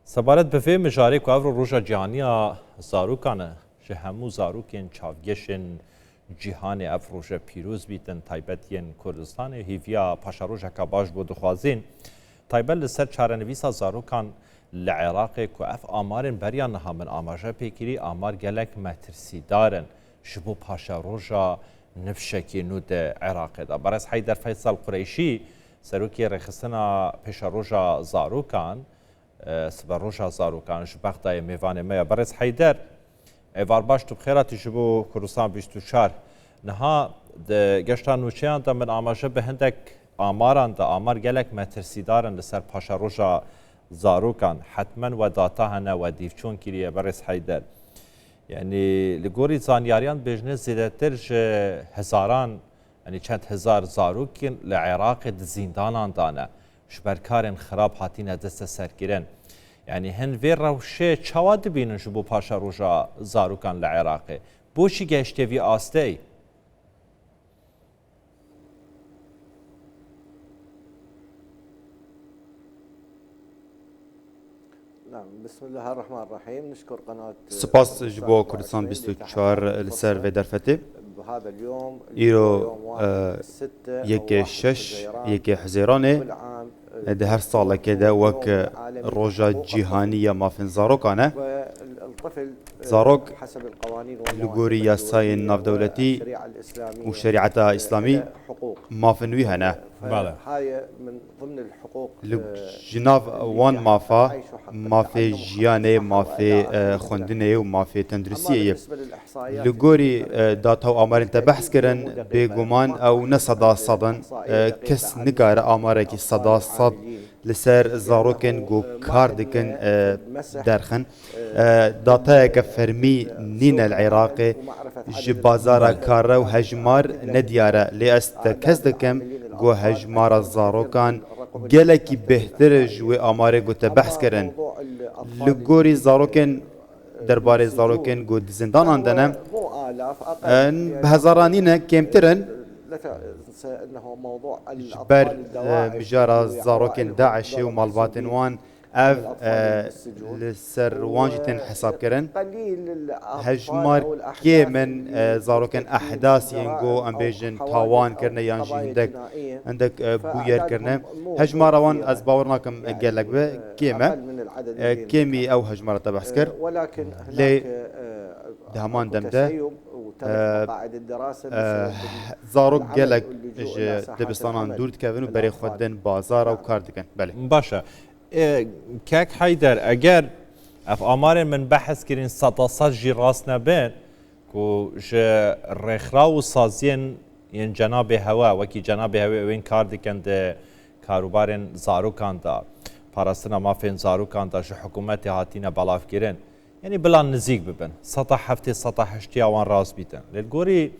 سبارت به فهم مجاری که افرو روژا جهانیا زاروکانه که همو زاروکین چاوگشن جهان افروژ پیروز بیتن تایبتین کردستان هیویا پاشا روژا که باش بود خوازین تایبت لسر چارنویسا زاروکان لعراق که اف آمارن بریان نها من آماجه پیکری آمار گلک مترسی دارن شبو پاشا روژا نفشکی نود عراق دا برس حیدر فیصل قریشی سروکی رخصنا پاشا روژا زاروکان سبر روژا زاروکان شبختای میوان میا برس حیدر ایوار باش تو بخیراتی شبو کردستان 24 نها گشتان نوچیان دا من آماجه به هندک آماران دا آمار گلک مترسی دارن لسر پاشا روژا زاروکان حتما و داتا هنه و دیفچون کریه برس حیدر یعنی لگوری زانیاریان بجنه زیدتر هزاران یعنی چند هزار زاروکین لعراق زیندانان دانه شبرکارن خراب هاتین دست سرگیرن یعنی هن وی روشه چواد بینن شبو پاشا روژا زاروکان لعراقه بوشی گشته وی آسته ای؟ بسم الله الرحمن الرحيم نشكر قناة سپاس جبو كردستان 24 لسر في درفتي بهذا اليوم إيرو يكي شش يكي حزيراني ده هر سالة كده وك روجا جيهانية ما فين زاروكانه والطفل زاروك حسب القوانين لغوري ياساي الناف دولتي وشريعة إسلامي ما فين ويهنه هاي من ضمن الحقوق جناف وان مافا ما في جياني ما في خوندني وما في تندرسية لغوري داتا و آمار انت بحث کرن بگومان او نصدا صدن کس نگار آماره که صدا صد لسر زاروکن گو کار دکن درخن داتا که فرمی نین العراقي جبازارا کاره و هجمار ندیاره لی است کس دکم گو هجمار زاروکان گلکی بهتر جوی آماره گو تبحث کرن لگوری زاروکن درباره زاروکن گو زندان آندنه به هزارانینه کمترن بر مجارة زاروكن داعش ومالباتن وان اف لسر وانجتن حساب كرن هجمار كي من زاروكن احداث ينجو ام بيجن تاوان كرنا يانجي عندك بوير كرنا هجمار وان از باورناكم قالك به كيما كيمي او هجمار تبحث كر لي دهمان دمده زاروك قالك دبستانان دورت كافن و بري خودن بازار و کار دکن بله باشه کاک حیدر اگر اف آمار من بحث کرین صد جی راست نبین که جه رخرا و سازین ین جناب هوا وکی جناب هوا وین کار دکن ده کاروبارن زاروکان دا پاراستنا مافین زاروکان دا جه حکومت هاتین بلاف کرن یعنی بلان نزیک ببن سطح هفته سطح هشتی آوان راست بیتن للگوری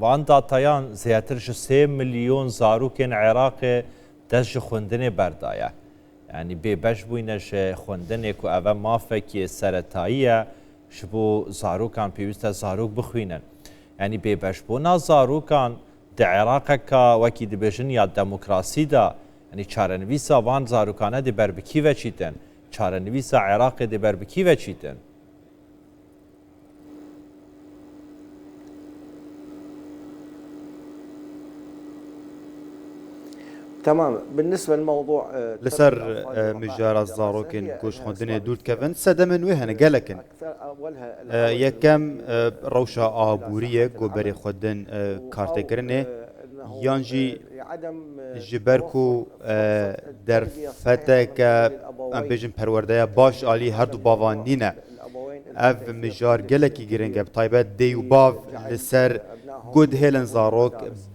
وان داتایان زیاتر جه 3 ملیون زاروکن عراق دست خوندن بردایه یعنی بیبش بوینش خوندن که اول مافکی سرطاییه شبو زاروکان پیوسته زاروک بخوینن یعنی بیبش بونا زاروکان در عراق که وکی دبیجن یا دموکراسی دا یعنی چارنویسا وان زاروکانه دی بربکی و چیتن چارنویسا عراق دی بربکی و چیتن تمام بالنسبه للموضوع لسر مجارة زاروكن كوش خوندني دورت كافن سدمن وهنا قالكن يكم روشا آبورية كو بري خودن كارتكرني يانجي جبركو در فتك ام بيجن پروردايا باش آلي هردو باوانينه اف مجار گلکی گرنگه بطایبت دیو باو لسر گود هیلن زاروک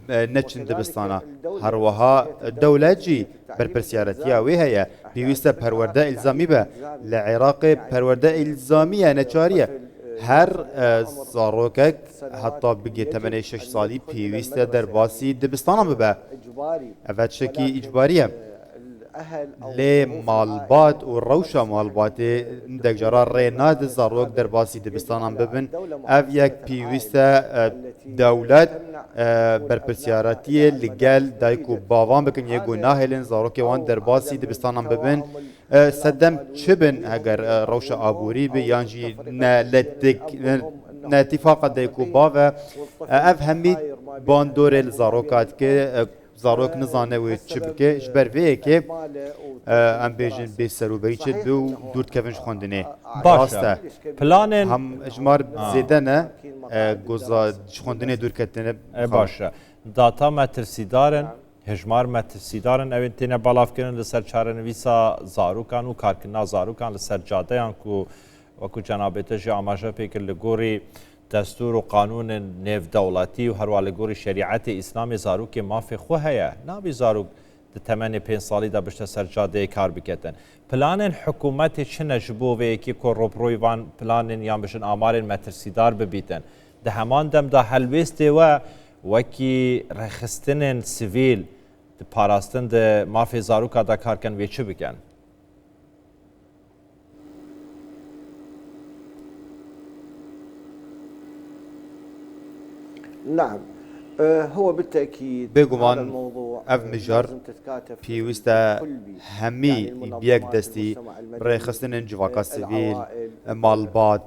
نچن دبستانا هر وها دولت جی برپرسیارتیا وی هیا بیوسته پرورده الزامی به لعراق پرورده الزامیه نچاریه هر زاروکک حتی بگی 86 سالی پیوسته در باسی دبستانا ببه اوت شکی اجباریه لي مالبات و روشا مالباتي ندك جرار ري ناد زاروك درباسي دبستانان ببن اف يك بيويستا دولت برپرسیاراتیه لگل دایکو باوان بکن یه گناه هلن زاروکی وان درباسی دبستانان ببن سدم چه بن اگر روش آبوری بی یانجی نه اتفاق دایکو باو اف همی باندور الزاروکات که زاروک نزانه و چه بکه جبر ویه که ام بیجن بی سروبری چه دو دورت کفنش خوندنه باشا پلان هم اجمار زیده نه گوزا خوندنه دور کتنه باشا داتا مترسیدارن هجمار مترسیدارن اوین تینه بالاف کنن لسر چارنویسا زاروکان و کارکنا زاروکان لسر جاده یان کو وکو جنابیت جی آماجه پیکر لگوری دستور و قانون نف دولتی و هر لگوری شریعت اسلام زاروک مافی خو هیا نابی زاروک تمن 5 سالی دا بشته سر جاده کار بکتن پلان حکومت چه نجبو و یکی که روبروی وان پلان یا بشن آمار مترسیدار ببیتن ده همان دم دا حلویسته و وکی رخستن سیویل ده پاراستن ده مافی زاروکا دا کار کن و چه بکن؟ نعم هو بالتأكيد بگومان اف مجار پیوسته همی بیگ دستی برای خستن جواکا سیویل مالبات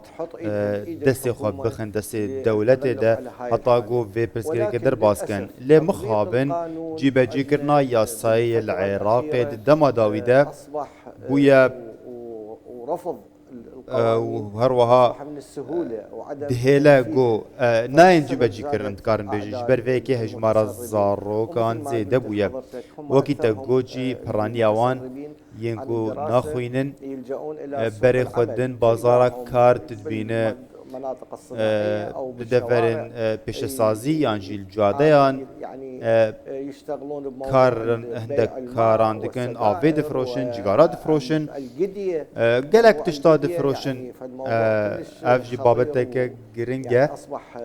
دستی خواب بخن دستی دولت ده حتی گو وی پرسگیری که در باز کن لی مخابن جیبه جی کرنا یاسای العراق دما داویده بویا وهروها دهلا جو ناين جبا جيكرن تكارن بيجي جبر فيكي هجمار الزارو كان زيده بويا وكي تاقوجي برانياوان ينكو ناخوينن بري خودن بازارا كار تدبينه مناطق الصناعيه او بدفرن بيشسازي يعني جيل جاديان يشتغلون بموضوع هندك كاران دكن افي دفروشن جيجارات دفروشن قالك تشتا دفروشن افجي بابتك جرينجا اصبح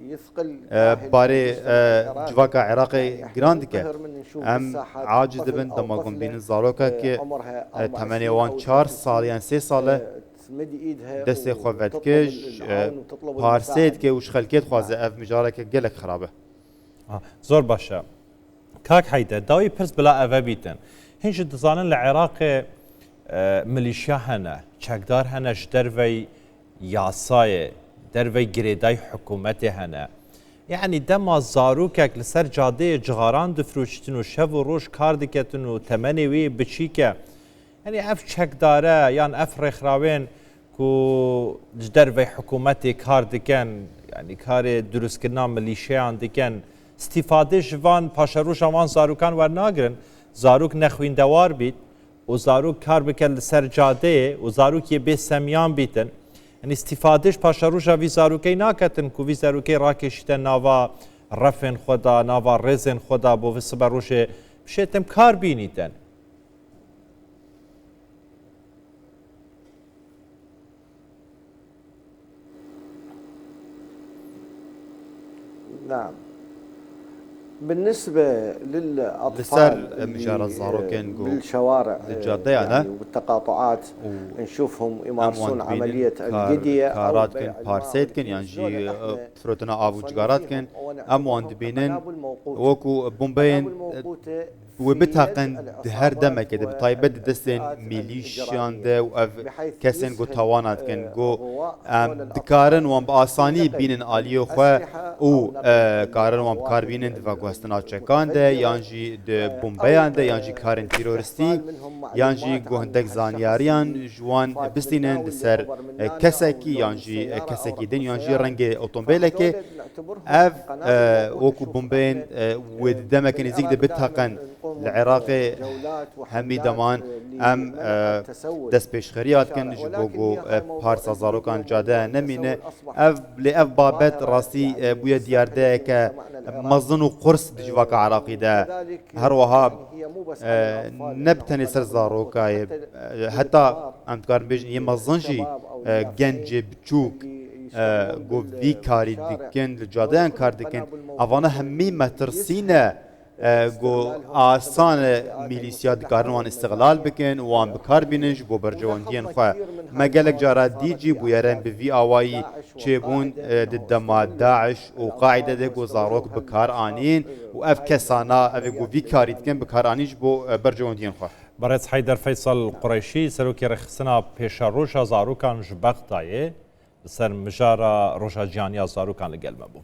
يثقل باري جواكا عراقي جراندكا ام عاجز بن دماغون بين الزاروكا كي 84 سال يعني 3 ساله دستی خوابت کش پارسید که وش خلکت خوازه اف مجاره که گلک خرابه زور باشه کاک حیده داوی پرس بلا اوه بیتن هنج دزانن لعراق ملیشیا هنه چکدار هنه دروی یاسای دروی گریدای حکومت هنه يعني دما زاروكك لسر جاده جغاران دفروشتن و شف و روش کار دکتن و تمنی وی بچیکه يعني اف چک داره یان اف رخراوین کو جدر و حکومتی کار دکن يعني کار درست کردن ملیشیان دکن استفاده جوان پاشروش وان زاروکان ور ناگرن زاروک نخوین دوار بیت و زاروک کار بکن سر جاده و زاروک یه به سمیان بیتن يعني استفادهش پاشروش وی زاروکی ناکتن کو وی زاروکی راکشتن ناوا رفن خدا ناوا رزن خدا بو وسبر روش بشتم کار بینیتن نعم بالنسبة للأطفال مجال الزاروكين بالشوارع يعني والتقاطعات نشوفهم يمارسون عملية الجدية كارات كن بارسيت كن يعني جي فروتنا آبو جغارات كن أموان دبينن وكو بومبين وبتاقن هر دمه كده بطايبه دستين ميليشيان ده و كسن جو توانات كن جو دكارن وام بآساني بينن آليو خو او كارن وام كار بينن دفا گوستنا چکان ده يانجي ده بومبيان ده يانجي كارن تيرورستي يانجي جو هندك زانياريان جوان بستينن دسر كسكي يانجي كسكي دين يانجي رنگ اوتومبيلكي اف وكو بومبين ود دمه كن زيك ده بتاقن العراقي همي دمان ام دست پیشخریات کن جبوگو پارسا زاروکان جاده نمینه اف لأف بابت راسي بويا ديارده که مزن و قرص دجواك عراقي ده هروها نبتني سر زاروكا حتى امتكار بيجن يمزنجي گنج بچوك گو وی کاری دکن لجاده کار دکن اوانا همی مترسینه گو آسان میلیسیا دکارن وان استغلال بکن وان بکار بیننج بو برجواندین خواه مگلک جارا دیجی بویرن بوی آوایی چیبون دما داعش و قاعده ده گو زاروک بکار آنین و اف کسانا اف گو وی کارید کن بکار آنیج بو برجواندین خواه برز حیدر فیصل قریشی سروکی رخصنا پیشا روشا زاروکان جبختایه سر مجارا روشا جیانیا زاروکان لگل مبو